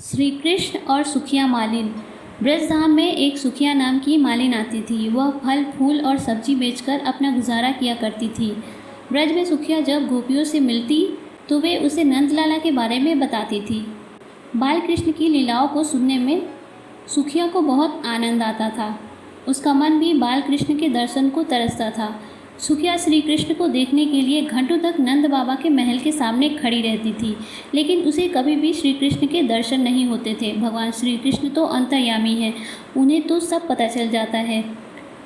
श्री कृष्ण और सुखिया मालिन। ब्रजधाम में एक सुखिया नाम की मालिन आती थी। वह फल फूल और सब्जी बेचकर अपना गुजारा किया करती थी। ब्रज में सुखिया जब गोपियों से मिलती तो वे उसे नंदलाला के बारे में बताती थी। बाल कृष्ण की लीलाओं को सुनने में सुखिया को बहुत आनंद आता था। उसका मन भी बाल कृष्ण के दर्शन को तरसता था। सुखिया श्री कृष्ण को देखने के लिए घंटों तक नंद बाबा के महल के सामने खड़ी रहती थी, लेकिन उसे कभी भी श्री कृष्ण के दर्शन नहीं होते थे। भगवान श्री कृष्ण तो अंतर्यामी हैं, उन्हें तो सब पता चल जाता है।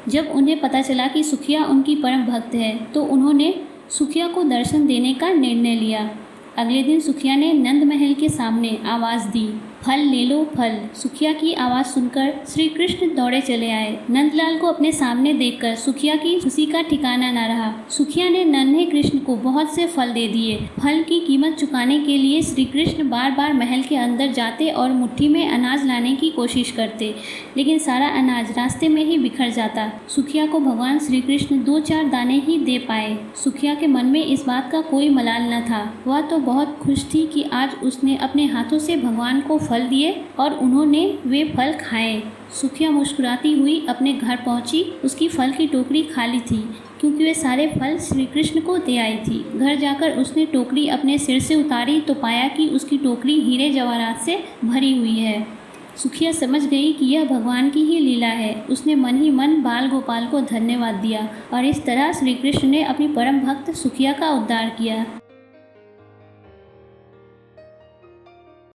जब उन्हें पता चला कि सुखिया उनकी परम भक्त है तो उन्होंने सुखिया को दर्शन देने का निर्णय लिया। अगले दिन सुखिया ने नंद महल के सामने आवाज़ दी, फल ले लो फल। सुखिया की आवाज़ सुनकर श्री कृष्ण दौड़े चले आए। नंदलाल को अपने सामने देखकर सुखिया की खुशी का ठिकाना न रहा। सुखिया ने नन्हे कृष्ण को बहुत से फल दे दिए। फल की कीमत चुकाने के लिए श्री कृष्ण बार बार महल के अंदर जाते और मुट्ठी में अनाज लाने की कोशिश करते, लेकिन सारा अनाज रास्ते में ही बिखर जाता। सुखिया को भगवान श्री कृष्ण 2-4 दाने ही दे पाए। सुखिया के मन में इस बात का कोई मलाल न था। वह तो बहुत खुश थी कि आज उसने अपने हाथों से भगवान को फल दिए और उन्होंने वे फल खाए। सुखिया मुस्कुराती हुई अपने घर पहुंची। उसकी फल की टोकरी खाली थी, क्योंकि वे सारे फल श्री कृष्ण को दे आई थी। घर जाकर उसने टोकरी अपने सिर से उतारी तो पाया कि उसकी टोकरी हीरे जवाहरात से भरी हुई है। सुखिया समझ गई कि यह भगवान की ही लीला है। उसने मन ही मन बाल गोपाल को धन्यवाद दिया और इस तरह श्री कृष्ण ने अपनी परम भक्त सुखिया का उद्धार किया।